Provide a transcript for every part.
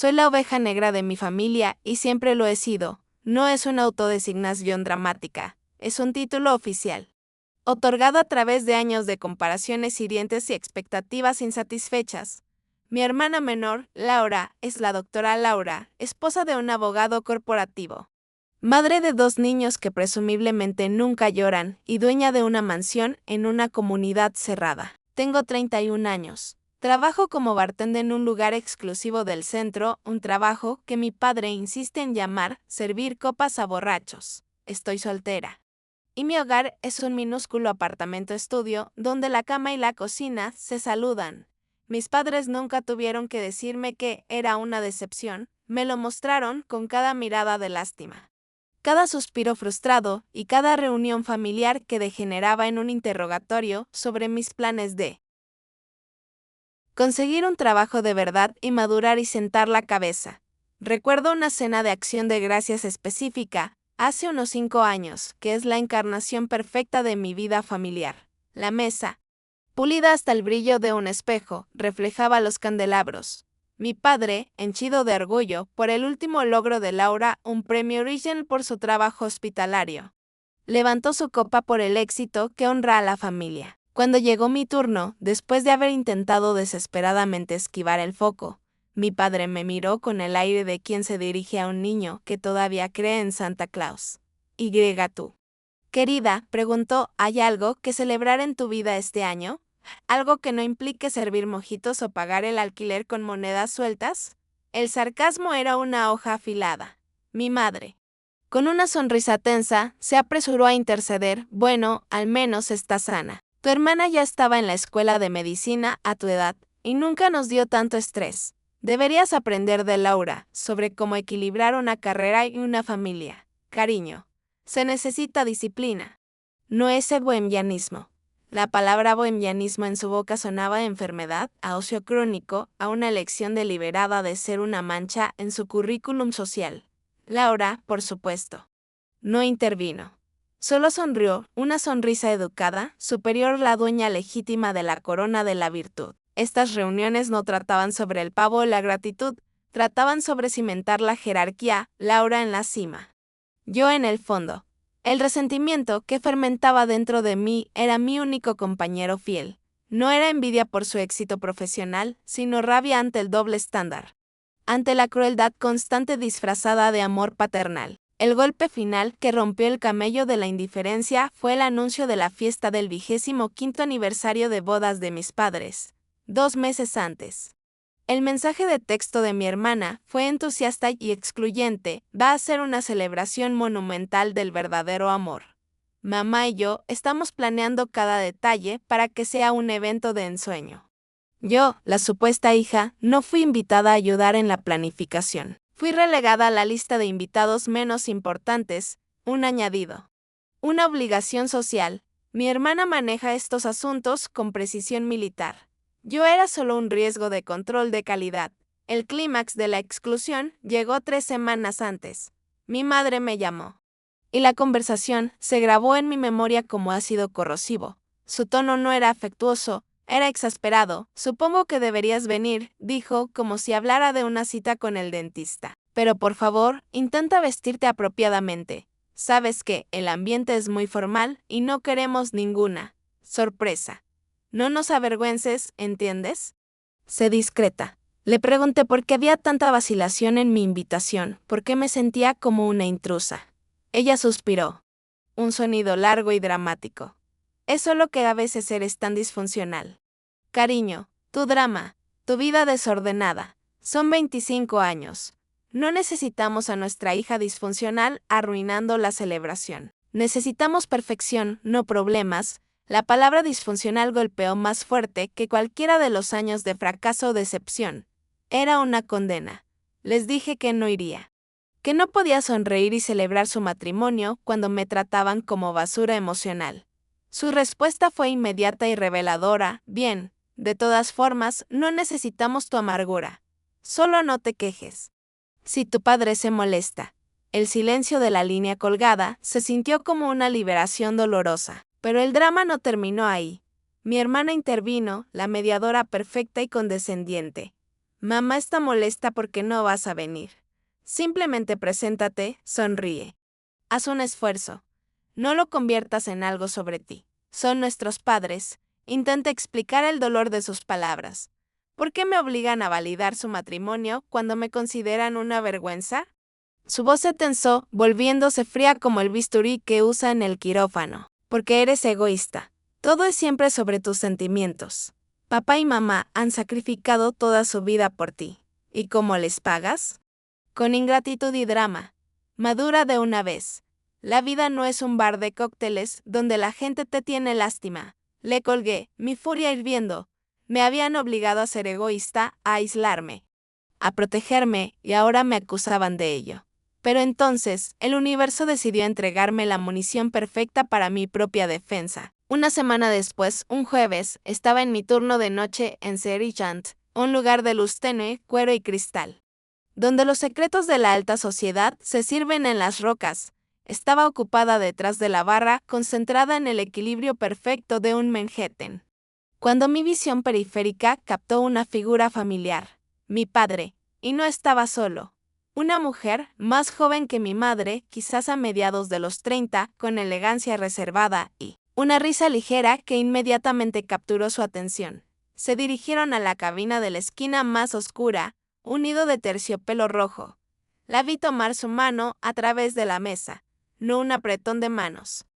Soy la oveja negra de mi familia y siempre lo he sido. No es una autodesignación dramática, es un título oficial, otorgado a través de años de comparaciones hirientes y expectativas insatisfechas. Mi hermana menor, Laura, es la doctora Laura, esposa de un abogado corporativo, madre de 2 niños que presumiblemente nunca lloran y dueña de una mansión en una comunidad cerrada. Tengo 31 años. Trabajo como bartender en un lugar exclusivo del centro, un trabajo que mi padre insiste en llamar servir copas a borrachos. Estoy soltera. Y mi hogar es un minúsculo apartamento estudio donde la cama y la cocina se saludan. Mis padres nunca tuvieron que decirme que era una decepción, me lo mostraron con cada mirada de lástima, cada suspiro frustrado y cada reunión familiar que degeneraba en un interrogatorio sobre mis planes de conseguir un trabajo de verdad y madurar y sentar la cabeza. Recuerdo una cena de acción de gracias específica, hace unos 5 años, que es la encarnación perfecta de mi vida familiar. La mesa, pulida hasta el brillo de un espejo, reflejaba los candelabros. Mi padre, henchido de orgullo por el último logro de Laura, un premio Origen por su trabajo hospitalario, levantó su copa por el éxito que honra a la familia. Cuando llegó mi turno, después de haber intentado desesperadamente esquivar el foco, mi padre me miró con el aire de quien se dirige a un niño que todavía cree en Santa Claus. ¿Y tú? Querida, preguntó, ¿hay algo que celebrar en tu vida este año? ¿Algo que no implique servir mojitos o pagar el alquiler con monedas sueltas? El sarcasmo era una hoja afilada. Mi madre, con una sonrisa tensa, se apresuró a interceder. Bueno, al menos está sana. Tu hermana ya estaba en la escuela de medicina a tu edad, y nunca nos dio tanto estrés. Deberías aprender de Laura sobre cómo equilibrar una carrera y una familia. Cariño, se necesita disciplina. No ese bohemianismo. La palabra bohemianismo en su boca sonaba a enfermedad, a ocio crónico, a una elección deliberada de ser una mancha en su currículum social. Laura, por supuesto, no intervino. Solo sonrió, una sonrisa educada, superior la dueña legítima de la corona de la virtud. Estas reuniones no trataban sobre el pavo o la gratitud, trataban sobre cimentar la jerarquía, Laura en la cima. Yo en el fondo. El resentimiento que fermentaba dentro de mí era mi único compañero fiel. No era envidia por su éxito profesional, sino rabia ante el doble estándar, ante la crueldad constante disfrazada de amor paternal. El golpe final que rompió el camello de la indiferencia fue el anuncio de la fiesta del 25º aniversario de bodas de mis padres, 2 meses antes. El mensaje de texto de mi hermana fue entusiasta y excluyente. Va a ser una celebración monumental del verdadero amor. Mamá y yo estamos planeando cada detalle para que sea un evento de ensueño. Yo, la supuesta hija, no fui invitada a ayudar en la planificación. Fui relegada a la lista de invitados menos importantes, un añadido. Una obligación social. Mi hermana maneja estos asuntos con precisión militar. Yo era solo un riesgo de control de calidad. El clímax de la exclusión llegó 3 semanas antes. Mi madre me llamó. Y la conversación se grabó en mi memoria como ácido corrosivo. Su tono no era afectuoso, era exasperado. Supongo que deberías venir, dijo, como si hablara de una cita con el dentista. Pero por favor, intenta vestirte apropiadamente. Sabes que el ambiente es muy formal y no queremos ninguna sorpresa. No nos avergüences, ¿entiendes? Sé discreta. Le pregunté por qué había tanta vacilación en mi invitación, por qué me sentía como una intrusa. Ella suspiró. Un sonido largo y dramático. Es solo que a veces eres tan disfuncional. Cariño, tu drama, tu vida desordenada. Son 25 años. No necesitamos a nuestra hija disfuncional arruinando la celebración. Necesitamos perfección, no problemas. La palabra disfuncional golpeó más fuerte que cualquiera de los años de fracaso o decepción. Era una condena. Les dije que no iría. Que no podía sonreír y celebrar su matrimonio cuando me trataban como basura emocional. Su respuesta fue inmediata y reveladora. Bien, de todas formas, no necesitamos tu amargura. Solo no te quejes. Si tu padre se molesta. El silencio de la línea colgada se sintió como una liberación dolorosa. Pero el drama no terminó ahí. Mi hermana intervino, la mediadora perfecta y condescendiente. Mamá está molesta porque no vas a venir. Simplemente preséntate, sonríe. Haz un esfuerzo. No lo conviertas en algo sobre ti. Son nuestros padres. Intenta explicar el dolor de sus palabras. ¿Por qué me obligan a validar su matrimonio cuando me consideran una vergüenza? Su voz se tensó, volviéndose fría como el bisturí que usa en el quirófano. Porque eres egoísta. Todo es siempre sobre tus sentimientos. Papá y mamá han sacrificado toda su vida por ti. ¿Y cómo les pagas? Con ingratitud y drama. Madura de una vez. La vida no es un bar de cócteles donde la gente te tiene lástima. Le colgué, mi furia hirviendo. Me habían obligado a ser egoísta, a aislarme, a protegerme, y ahora me acusaban de ello. Pero entonces, el universo decidió entregarme la munición perfecta para mi propia defensa. Una semana después, un jueves, estaba en mi turno de noche en Sergeant, un lugar de luz tenue, cuero y cristal, donde los secretos de la alta sociedad se sirven en las rocas. Estaba ocupada detrás de la barra, concentrada en el equilibrio perfecto de un Manhattan. Cuando mi visión periférica captó una figura familiar, mi padre, y no estaba solo. Una mujer, más joven que mi madre, quizás a mediados de los 30, con elegancia reservada y una risa ligera que inmediatamente capturó su atención. Se dirigieron a la cabina de la esquina más oscura, un nido de terciopelo rojo. La vi tomar su mano a través de la mesa, no un apretón de manos,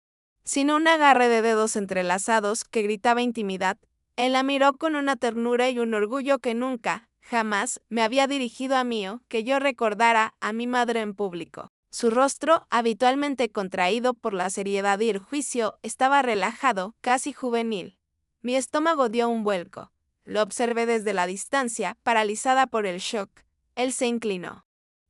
sino un agarre de dedos entrelazados que gritaba intimidad. Él la miró con una ternura y un orgullo que nunca, jamás, me había dirigido a mí o que yo recordara a mi madre en público. Su rostro, habitualmente contraído por la seriedad y el juicio, estaba relajado, casi juvenil. Mi estómago dio un vuelco. Lo observé desde la distancia, paralizada por el shock. Él se inclinó.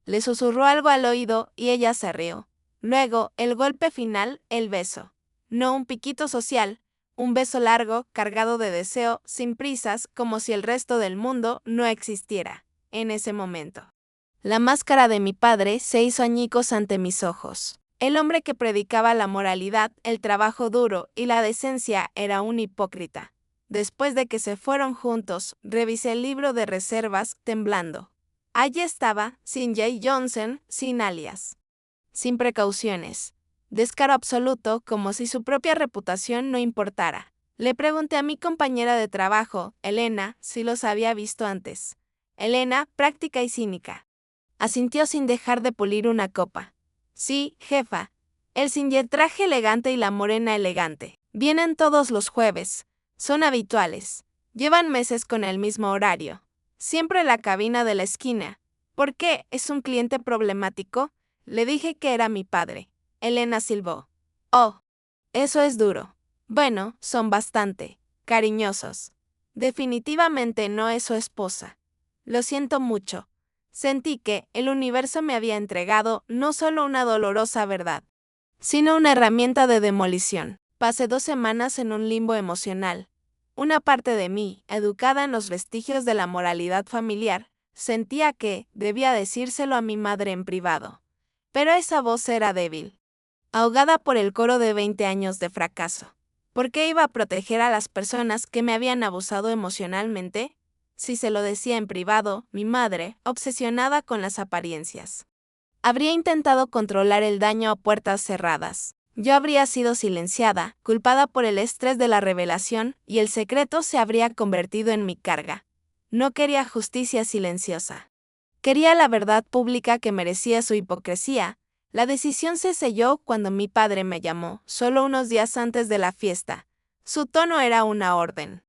Le susurró algo al oído y ella se rió. Luego, el golpe final, el beso. No un piquito social, un beso largo, cargado de deseo, sin prisas, como si el resto del mundo no existiera, en ese momento. La máscara de mi padre se hizo añicos ante mis ojos. El hombre que predicaba la moralidad, el trabajo duro y la decencia era un hipócrita. Después de que se fueron juntos, revisé el libro de reservas, temblando. Allí estaba, sin Jay Johnson, sin alias, sin precauciones. Descaro absoluto, como si su propia reputación no importara. Le pregunté a mi compañera de trabajo, Elena, si los había visto antes. Elena, práctica y cínica, asintió sin dejar de pulir una copa. Sí, jefa. El sin traje elegante y la morena elegante. Vienen todos los jueves. Son habituales. Llevan meses con el mismo horario. Siempre la cabina de la esquina. ¿Por qué? ¿Es un cliente problemático? Le dije que era mi padre. Elena silbó. Oh, eso es duro. Bueno, son bastante cariñosos. Definitivamente no es su esposa. Lo siento mucho. Sentí que el universo me había entregado no solo una dolorosa verdad, sino una herramienta de demolición. Pasé 2 semanas en un limbo emocional. Una parte de mí, educada en los vestigios de la moralidad familiar, sentía que debía decírselo a mi madre en privado. Pero esa voz era débil, ahogada por el coro de 20 años de fracaso. ¿Por qué iba a proteger a las personas que me habían abusado emocionalmente? Si se lo decía en privado, mi madre, obsesionada con las apariencias, habría intentado controlar el daño a puertas cerradas. Yo habría sido silenciada, culpada por el estrés de la revelación, y el secreto se habría convertido en mi carga. No quería justicia silenciosa. Quería la verdad pública que merecía su hipocresía. La decisión se selló cuando mi padre me llamó, solo unos días antes de la fiesta. Su tono era una orden,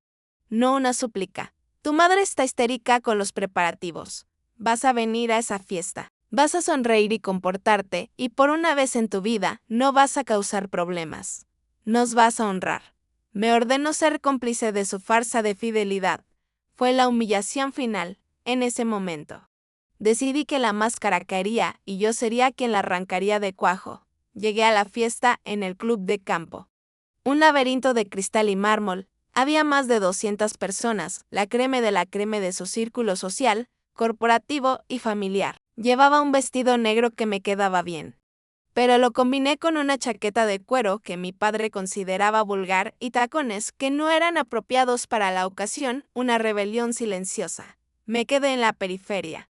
no una súplica. Tu madre está histérica con los preparativos. Vas a venir a esa fiesta. Vas a sonreír y comportarte, y por una vez en tu vida no vas a causar problemas. Nos vas a honrar. Me ordenó ser cómplice de su farsa de fidelidad. Fue la humillación final, en ese momento. Decidí que la máscara caería y yo sería quien la arrancaría de cuajo. Llegué a la fiesta en el club de campo. Un laberinto de cristal y mármol. Había más de 200 personas, la creme de la creme de su círculo social, corporativo y familiar. Llevaba un vestido negro que me quedaba bien, pero lo combiné con una chaqueta de cuero que mi padre consideraba vulgar y tacones que no eran apropiados para la ocasión, una rebelión silenciosa. Me quedé en la periferia,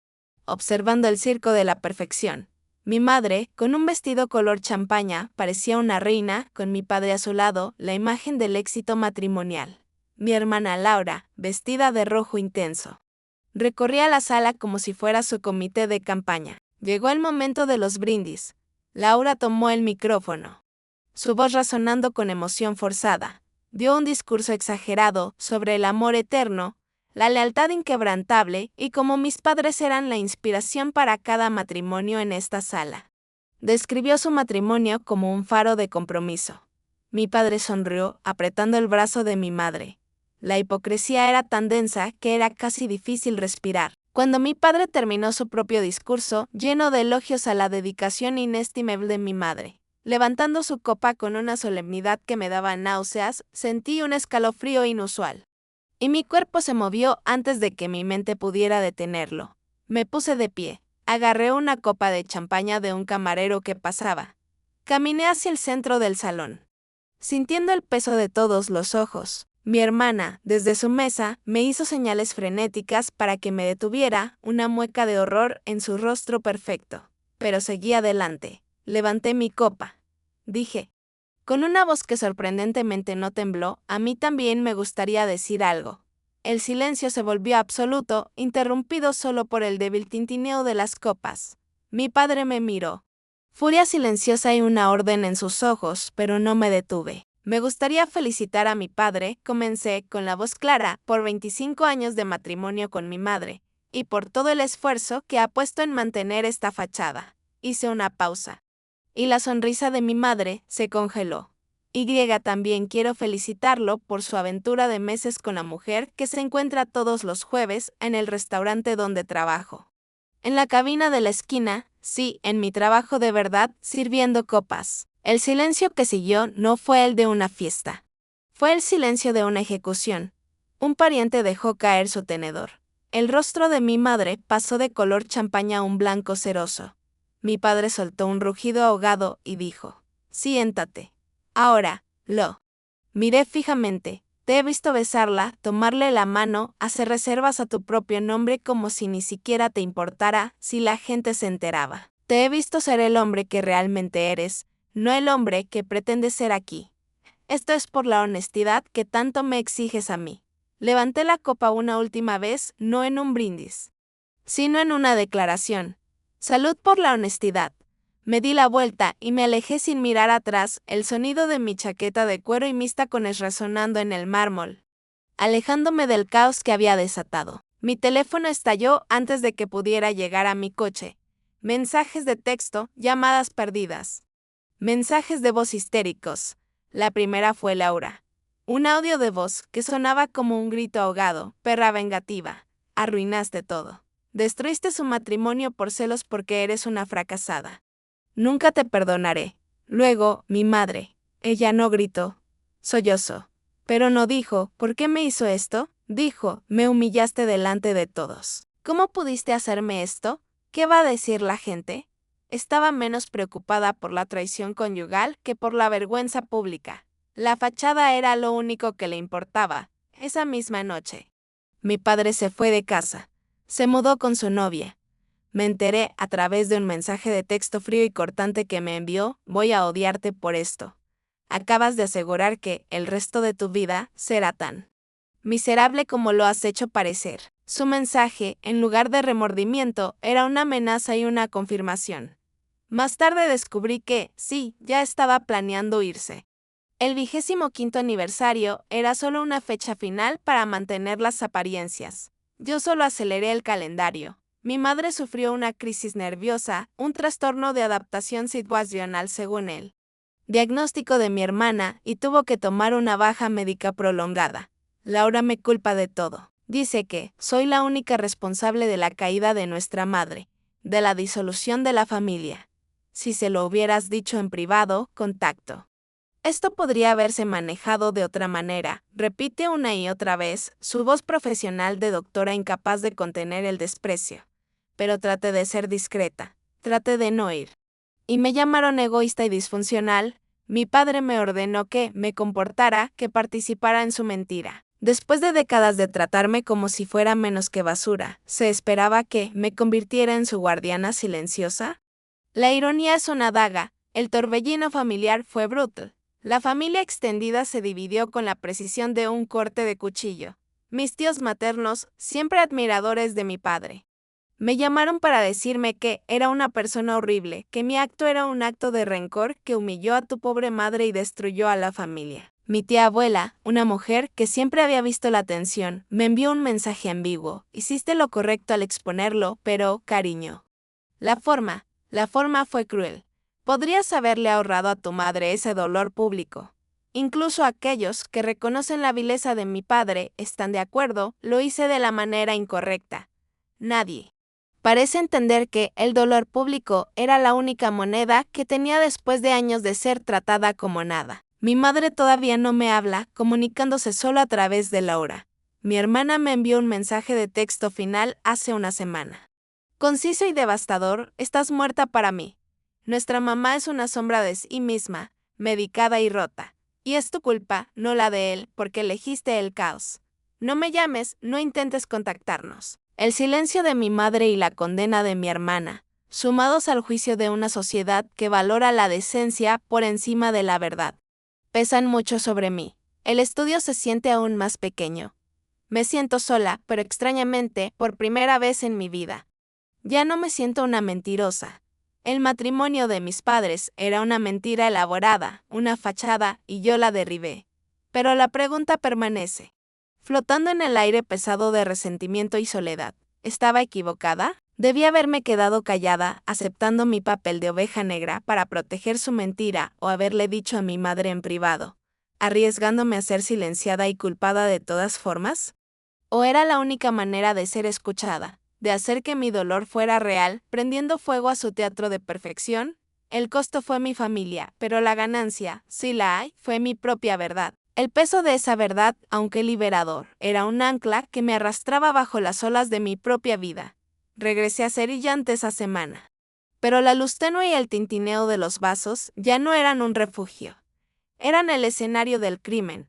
observando el circo de la perfección. Mi madre, con un vestido color champaña, parecía una reina, con mi padre a su lado, la imagen del éxito matrimonial. Mi hermana Laura, vestida de rojo intenso. Recorría la sala como si fuera su comité de campaña. Llegó el momento de los brindis. Laura tomó el micrófono. Su voz resonando con emoción forzada. Dio un discurso exagerado sobre el amor eterno, la lealtad inquebrantable y cómo mis padres eran la inspiración para cada matrimonio en esta sala. Describió su matrimonio como un faro de compromiso. Mi padre sonrió, apretando el brazo de mi madre. La hipocresía era tan densa que era casi difícil respirar. Cuando mi padre terminó su propio discurso, lleno de elogios a la dedicación inestimable de mi madre, levantando su copa con una solemnidad que me daba náuseas, sentí un escalofrío inusual. Y mi cuerpo se movió antes de que mi mente pudiera detenerlo. Me puse de pie, agarré una copa de champaña de un camarero que pasaba. Caminé hacia el centro del salón. Sintiendo el peso de todos los ojos, mi hermana, desde su mesa, me hizo señales frenéticas para que me detuviera, una mueca de horror en su rostro perfecto. Pero seguí adelante. Levanté mi copa. Dije, con una voz que sorprendentemente no tembló, a mí también me gustaría decir algo. El silencio se volvió absoluto, interrumpido solo por el débil tintineo de las copas. Mi padre me miró. Furia silenciosa y una orden en sus ojos, pero no me detuve. Me gustaría felicitar a mi padre, comencé con la voz clara, por 25 años de matrimonio con mi madre, y por todo el esfuerzo que ha puesto en mantener esta fachada. Hice una pausa. Y la sonrisa de mi madre se congeló. Y también quiero felicitarlo por su aventura de meses con la mujer que se encuentra todos los jueves en el restaurante donde trabajo. En la cabina de la esquina, sí, en mi trabajo de verdad, sirviendo copas. El silencio que siguió no fue el de una fiesta. Fue el silencio de una ejecución. Un pariente dejó caer su tenedor. El rostro de mi madre pasó de color champaña a un blanco ceroso. Mi padre soltó un rugido ahogado y dijo, siéntate. Ahora, lo. Miré fijamente. Te he visto besarla, tomarle la mano, hacer reservas a tu propio nombre como si ni siquiera te importara si la gente se enteraba. Te he visto ser el hombre que realmente eres, no el hombre que pretendes ser aquí. Esto es por la honestidad que tanto me exiges a mí. Levanté la copa una última vez, no en un brindis, sino en una declaración. Salud por la honestidad. Me di la vuelta y me alejé sin mirar atrás, el sonido de mi chaqueta de cuero y mis tacones resonando en el mármol, alejándome del caos que había desatado. Mi teléfono estalló antes de que pudiera llegar a mi coche. Mensajes de texto, llamadas perdidas. Mensajes de voz histéricos. La primera fue Laura. Un audio de voz que sonaba como un grito ahogado, perra vengativa. Arruinaste todo. Destruiste su matrimonio por celos porque eres una fracasada. Nunca te perdonaré. Luego, mi madre. Ella no gritó. Sollozó. Pero no dijo, ¿por qué me hizo esto? Dijo, me humillaste delante de todos. ¿Cómo pudiste hacerme esto? ¿Qué va a decir la gente? Estaba menos preocupada por la traición conyugal que por la vergüenza pública. La fachada era lo único que le importaba. Esa misma noche, mi padre se fue de casa. Se mudó con su novia. Me enteré a través de un mensaje de texto frío y cortante que me envió, voy a odiarte por esto. Acabas de asegurar que el resto de tu vida será tan miserable como lo has hecho parecer. Su mensaje, en lugar de remordimiento, era una amenaza y una confirmación. Más tarde descubrí que, sí, ya estaba planeando irse. El 25º aniversario era solo una fecha final para mantener las apariencias. Yo solo aceleré el calendario. Mi madre sufrió una crisis nerviosa, un trastorno de adaptación situacional según él. Diagnóstico de mi hermana y tuvo que tomar una baja médica prolongada. Laura me culpa de todo. Dice que soy la única responsable de la caída de nuestra madre, de la disolución de la familia. Si se lo hubieras dicho en privado, contacto. Esto podría haberse manejado de otra manera, repite una y otra vez, su voz profesional de doctora incapaz de contener el desprecio. Pero traté de ser discreta, traté de no ir. Y me llamaron egoísta y disfuncional. Mi padre me ordenó que me comportara, que participara en su mentira. Después de décadas de tratarme como si fuera menos que basura, ¿se esperaba que me convirtiera en su guardiana silenciosa? La ironía es una daga, el torbellino familiar fue brutal. La familia extendida se dividió con la precisión de un corte de cuchillo. Mis tíos maternos, siempre admiradores de mi padre, me llamaron para decirme que era una persona horrible, que mi acto era un acto de rencor que humilló a tu pobre madre y destruyó a la familia. Mi tía abuela, una mujer que siempre había visto la atención, me envió un mensaje ambiguo. Hiciste lo correcto al exponerlo, pero, cariño. La forma fue cruel. Podrías haberle ahorrado a tu madre ese dolor público. Incluso aquellos que reconocen la vileza de mi padre están de acuerdo, lo hice de la manera incorrecta. Nadie parece entender que el dolor público era la única moneda que tenía después de años de ser tratada como nada. Mi madre todavía no me habla, comunicándose solo a través de Laura. Mi hermana me envió un mensaje de texto final hace una semana. Conciso y devastador, estás muerta para mí. Nuestra mamá es una sombra de sí misma, medicada y rota. Y es tu culpa, no la de él, porque elegiste el caos. No me llames, no intentes contactarnos. El silencio de mi madre y la condena de mi hermana, sumados al juicio de una sociedad que valora la decencia por encima de la verdad, pesan mucho sobre mí. El estudio se siente aún más pequeño. Me siento sola, pero extrañamente, por primera vez en mi vida. Ya no me siento una mentirosa. El matrimonio de mis padres era una mentira elaborada, una fachada, y yo la derribé. Pero la pregunta permanece. Flotando en el aire pesado de resentimiento y soledad, ¿estaba equivocada? Debí haberme quedado callada, aceptando mi papel de oveja negra para proteger su mentira o haberle dicho a mi madre en privado, arriesgándome a ser silenciada y culpada de todas formas. ¿O era la única manera de ser escuchada, de hacer que mi dolor fuera real, prendiendo fuego a su teatro de perfección? El costo fue mi familia, pero la ganancia, si la hay, fue mi propia verdad. El peso de esa verdad, aunque liberador, era un ancla que me arrastraba bajo las olas de mi propia vida. Regresé a Cerillante esa semana. Pero la luz tenue y el tintineo de los vasos ya no eran un refugio. Eran el escenario del crimen.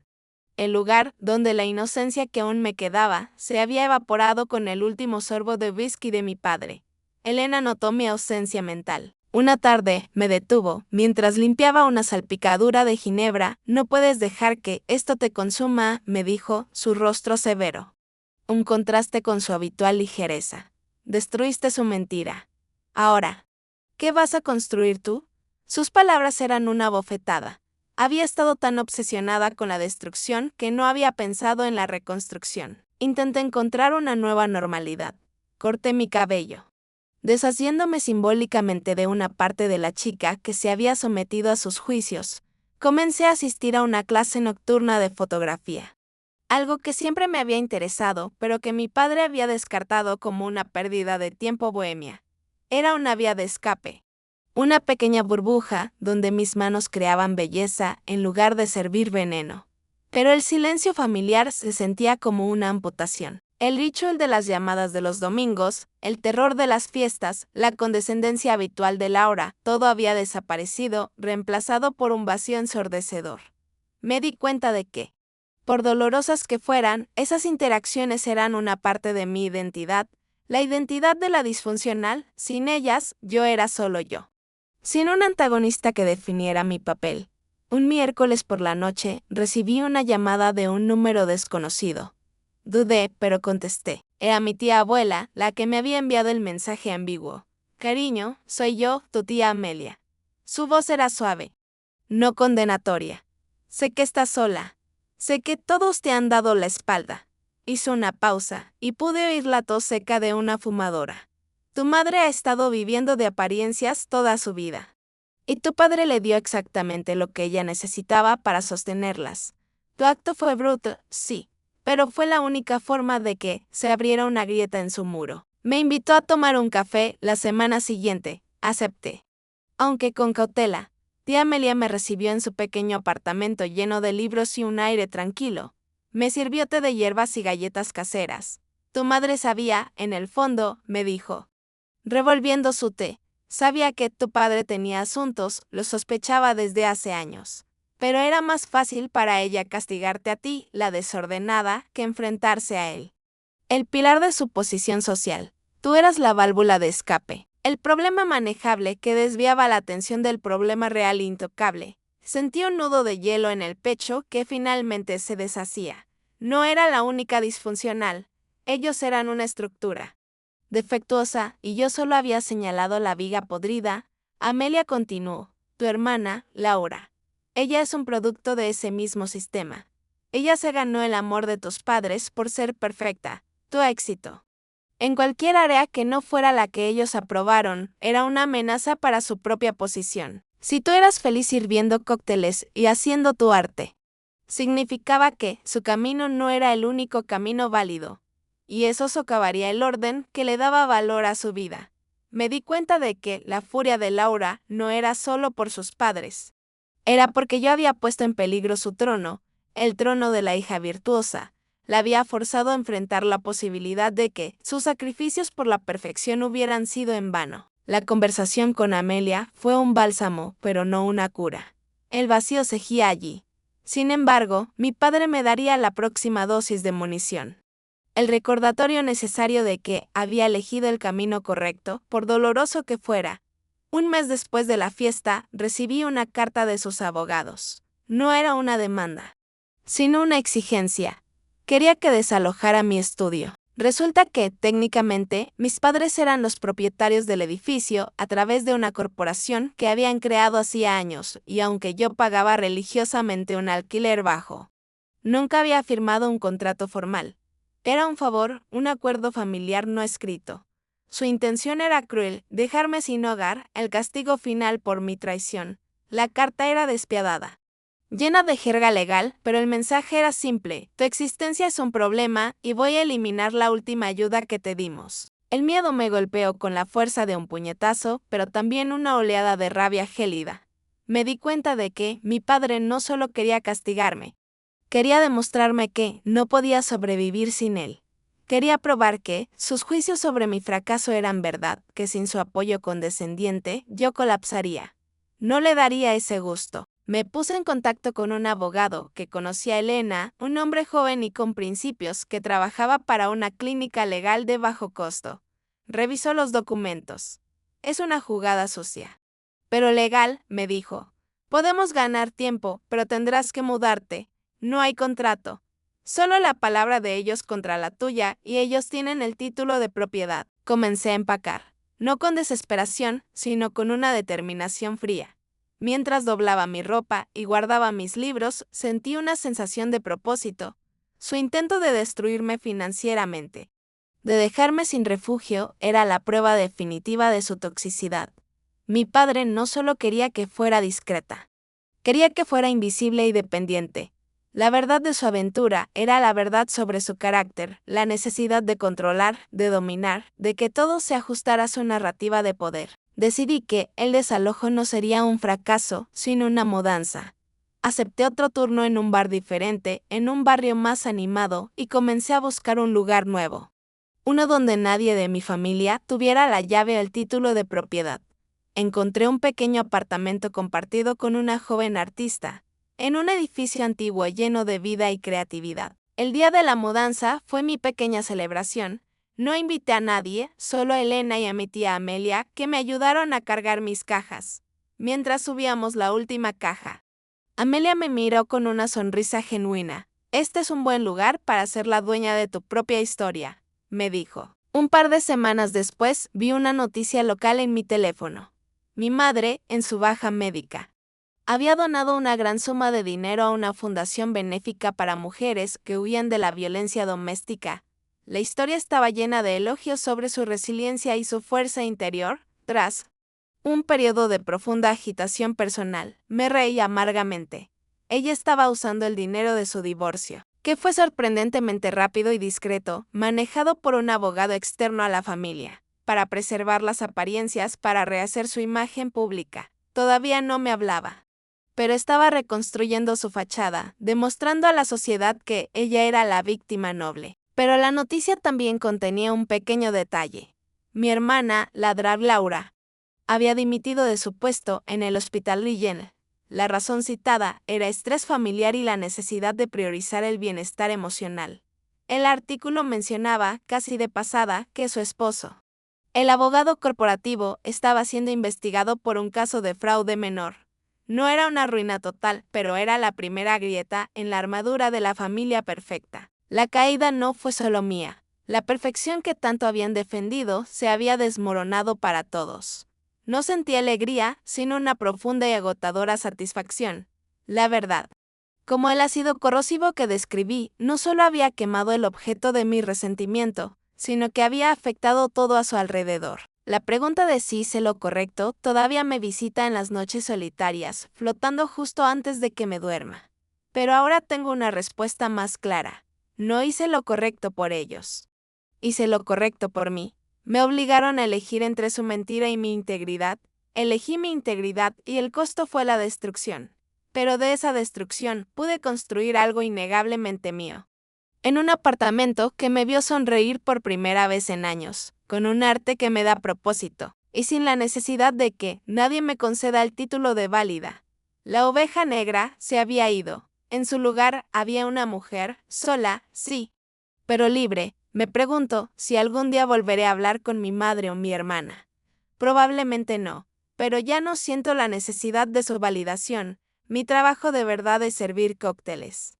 El lugar donde la inocencia que aún me quedaba se había evaporado con el último sorbo de whisky de mi padre. Elena notó mi ausencia mental. Una tarde me detuvo mientras limpiaba una salpicadura de ginebra. No puedes dejar que esto te consuma, me dijo, su rostro severo. Un contraste con su habitual ligereza. Destruiste su mentira. Ahora, ¿qué vas a construir tú? Sus palabras eran una bofetada. Había estado tan obsesionada con la destrucción que no había pensado en la reconstrucción. Intenté encontrar una nueva normalidad. Corté mi cabello, deshaciéndome simbólicamente de una parte de la chica que se había sometido a sus juicios. Comencé a asistir a una clase nocturna de fotografía. Algo que siempre me había interesado, pero que mi padre había descartado como una pérdida de tiempo bohemia. Era una vía de escape. Una pequeña burbuja donde mis manos creaban belleza en lugar de servir veneno. Pero el silencio familiar se sentía como una amputación. El ritual de las llamadas de los domingos, el terror de las fiestas, la condescendencia habitual de Laura, todo había desaparecido, reemplazado por un vacío ensordecedor. Me di cuenta de que, por dolorosas que fueran, esas interacciones eran una parte de mi identidad, la identidad de la disfuncional. Sin ellas, yo era solo yo. Sin un antagonista que definiera mi papel. Un miércoles por la noche recibí una llamada de un número desconocido. Dudé, pero contesté. Era mi tía abuela la que me había enviado el mensaje ambiguo. Cariño, soy yo, tu tía Amelia. Su voz era suave, no condenatoria. Sé que estás sola. Sé que todos te han dado la espalda. Hizo una pausa y pude oír la tos seca de una fumadora. Tu madre ha estado viviendo de apariencias toda su vida. Y tu padre le dio exactamente lo que ella necesitaba para sostenerlas. Tu acto fue brutal, sí, pero fue la única forma de que se abriera una grieta en su muro. Me invitó a tomar un café la semana siguiente. Acepté. Aunque con cautela, tía Amelia me recibió en su pequeño apartamento lleno de libros y un aire tranquilo. Me sirvió té de hierbas y galletas caseras. Tu madre sabía, en el fondo, me dijo. Revolviendo su té, sabía que tu padre tenía asuntos, lo sospechaba desde hace años. Pero era más fácil para ella castigarte a ti, la desordenada, que enfrentarse a él. El pilar de su posición social. Tú eras la válvula de escape. El problema manejable que desviaba la atención del problema real e intocable. Sentí un nudo de hielo en el pecho que finalmente se deshacía. No era la única disfuncional. Ellos eran una estructura defectuosa y yo solo había señalado la viga podrida. Amelia continuó. Tu hermana, Laura. Ella es un producto de ese mismo sistema. Ella se ganó el amor de tus padres por ser perfecta. Tu éxito en cualquier área que no fuera la que ellos aprobaron, era una amenaza para su propia posición. Si tú eras feliz sirviendo cócteles y haciendo tu arte, significaba que su camino no era el único camino válido, y eso socavaría el orden que le daba valor a su vida. Me di cuenta de que la furia de Laura no era solo por sus padres. Era porque yo había puesto en peligro su trono, el trono de la hija virtuosa. La había forzado a enfrentar la posibilidad de que sus sacrificios por la perfección hubieran sido en vano. La conversación con Amelia fue un bálsamo, pero no una cura. El vacío seguía allí. Sin embargo, mi padre me daría la próxima dosis de munición. El recordatorio necesario de que había elegido el camino correcto, por doloroso que fuera. Un mes después de la fiesta, recibí una carta de sus abogados. No era una demanda, sino una exigencia. Quería que desalojara mi estudio. Resulta que, técnicamente, mis padres eran los propietarios del edificio a través de una corporación que habían creado hacía años, y aunque yo pagaba religiosamente un alquiler bajo, nunca había firmado un contrato formal. Era un favor, un acuerdo familiar no escrito. Su intención era cruel, dejarme sin hogar, el castigo final por mi traición. La carta era despiadada, llena de jerga legal, pero el mensaje era simple: tu existencia es un problema y voy a eliminar la última ayuda que te dimos. El miedo me golpeó con la fuerza de un puñetazo, pero también una oleada de rabia gélida. Me di cuenta de que mi padre no solo quería castigarme, quería demostrarme que no podía sobrevivir sin él. Quería probar que sus juicios sobre mi fracaso eran verdad, que sin su apoyo condescendiente yo colapsaría. No le daría ese gusto. Me puse en contacto con un abogado que conocía a Elena, un hombre joven y con principios que trabajaba para una clínica legal de bajo costo. Revisó los documentos. Es una jugada sucia, pero legal, me dijo. Podemos ganar tiempo, pero tendrás que mudarte. No hay contrato. Solo la palabra de ellos contra la tuya y ellos tienen el título de propiedad. Comencé a empacar, no con desesperación, sino con una determinación fría. Mientras doblaba mi ropa y guardaba mis libros, sentí una sensación de propósito. Su intento de destruirme financieramente, de dejarme sin refugio, era la prueba definitiva de su toxicidad. Mi padre no solo quería que fuera discreta, quería que fuera invisible y dependiente. La verdad de su aventura era la verdad sobre su carácter, la necesidad de controlar, de dominar, de que todo se ajustara a su narrativa de poder. Decidí que el desalojo no sería un fracaso, sino una mudanza. Acepté otro turno en un bar diferente, en un barrio más animado, y comencé a buscar un lugar nuevo. Uno donde nadie de mi familia tuviera la llave o el título de propiedad. Encontré un pequeño apartamento compartido con una joven artista, en un edificio antiguo lleno de vida y creatividad. El día de la mudanza fue mi pequeña celebración. No invité a nadie, solo a Elena y a mi tía Amelia, que me ayudaron a cargar mis cajas, mientras subíamos la última caja. Amelia me miró con una sonrisa genuina. Este es un buen lugar para ser la dueña de tu propia historia, me dijo. Un par de semanas después, vi una noticia local en mi teléfono. Mi madre, en su baja médica, había donado una gran suma de dinero a una fundación benéfica para mujeres que huían de la violencia doméstica. La historia estaba llena de elogios sobre su resiliencia y su fuerza interior. Tras un periodo de profunda agitación personal, me reí amargamente. Ella estaba usando el dinero de su divorcio, que fue sorprendentemente rápido y discreto, manejado por un abogado externo a la familia, para preservar las apariencias, para rehacer su imagen pública. Todavía no me hablaba, pero estaba reconstruyendo su fachada, demostrando a la sociedad que ella era la víctima noble. Pero la noticia también contenía un pequeño detalle. Mi hermana, la drag Laura, había dimitido de su puesto en el Hospital Lillian. La razón citada era estrés familiar y la necesidad de priorizar el bienestar emocional. El artículo mencionaba, casi de pasada, que su esposo, el abogado corporativo, estaba siendo investigado por un caso de fraude menor. No era una ruina total, pero era la primera grieta en la armadura de la familia perfecta. La caída no fue solo mía. La perfección que tanto habían defendido se había desmoronado para todos. No sentí alegría, sino una profunda y agotadora satisfacción. La verdad. Como el ácido corrosivo que describí, no solo había quemado el objeto de mi resentimiento, sino que había afectado todo a su alrededor. La pregunta de si hice lo correcto todavía me visita en las noches solitarias, flotando justo antes de que me duerma. Pero ahora tengo una respuesta más clara. No hice lo correcto por ellos. Hice lo correcto por mí. Me obligaron a elegir entre su mentira y mi integridad. Elegí mi integridad y el costo fue la destrucción. Pero de esa destrucción pude construir algo innegablemente mío. En un apartamento que me vio sonreír por primera vez en años, con un arte que me da propósito, y sin la necesidad de que nadie me conceda el título de válida. La oveja negra se había ido. En su lugar había una mujer, sola, sí, pero libre. Me pregunto si algún día volveré a hablar con mi madre o mi hermana. Probablemente no, pero ya no siento la necesidad de su validación. Mi trabajo de verdad es servir cócteles.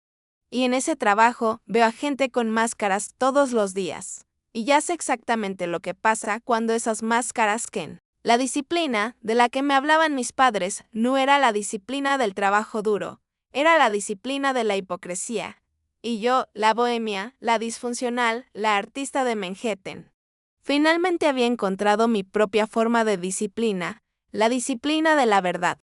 Y en ese trabajo veo a gente con máscaras todos los días. Y ya sé exactamente lo que pasa cuando esas máscaras caen. La disciplina de la que me hablaban mis padres no era la disciplina del trabajo duro, era la disciplina de la hipocresía. Y yo, la bohemia, la disfuncional, la artista de Manhattan. Finalmente había encontrado mi propia forma de disciplina, la disciplina de la verdad.